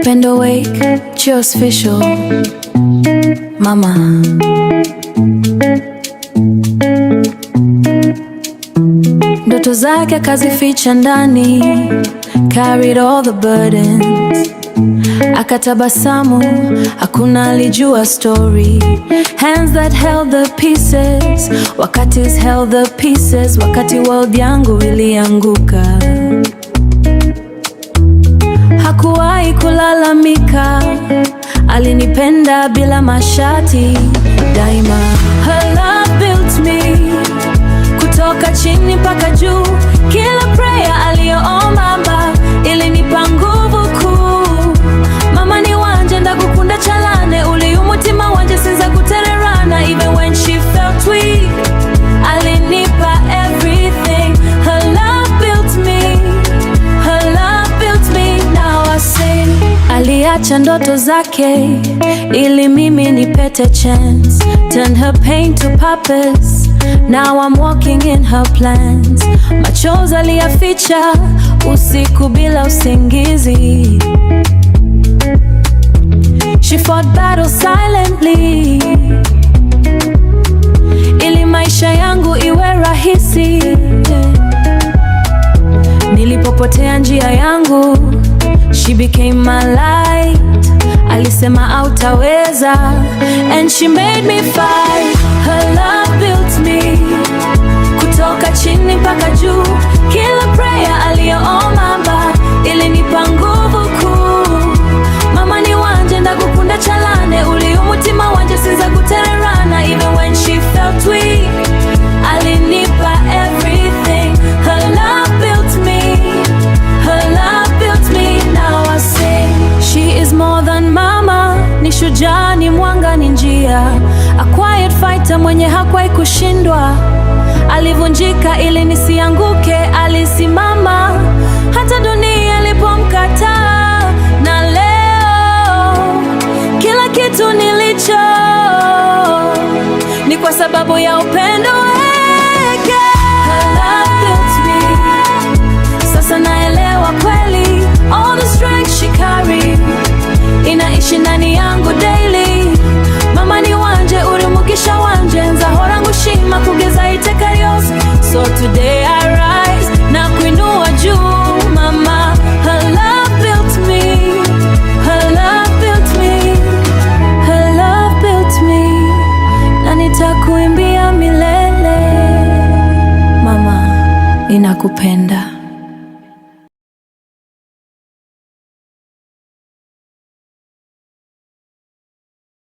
Pendo Wake, Cheers Official, Mama. Ndoto zake akazificha ndani, carried all the burdens. Akatabasamu, hakuna alijua story. Hands that held the pieces, wakati held the pieces, wakati world yangu ilianguka. Hakuwahi kulalamika, alinipenda bila mashati daima. Her love built me, kutoka chini mpaka juu. Kila prayer aliyoomba ilinipa nguvu kuu. Mama ni wanje ndagukunda chalane, uli umutima wanje sinza gutererana. Even when she felt weak, alinipa everything. Her love built me, her love built me. Now I say, aliacha ndoto zake ili mimi nipate chance. Turn her pain to purpose, now I'm walking in her plans. Machozi aliyaficha usiku bila usingizi. She fought battle silently, ili maisha yangu iwe rahisi. Nilipopotea njia yangu, she became my light. Alisema hautaweza, and she made me fight. Her love built me, kutoka chini mpaka juu. Kila prayer aliyoomba ilinipa nguvu kuu. Mama ni wanje ndagukunda chalane, uli umutima wanje sinza gutererana. Even when she felt weak, alinipa everything. Her love built me, her love built me. Now I say, she is more than mama. Ni shujaa, ni mwanga, ni njia. A quiet fighter mwenye hakuwahi kushindwa. Alivunjika ili nisianguke, alisimama hata dunia ilipomkataa. Na leo kila kitu nilicho ni kwa sababu ya upendo.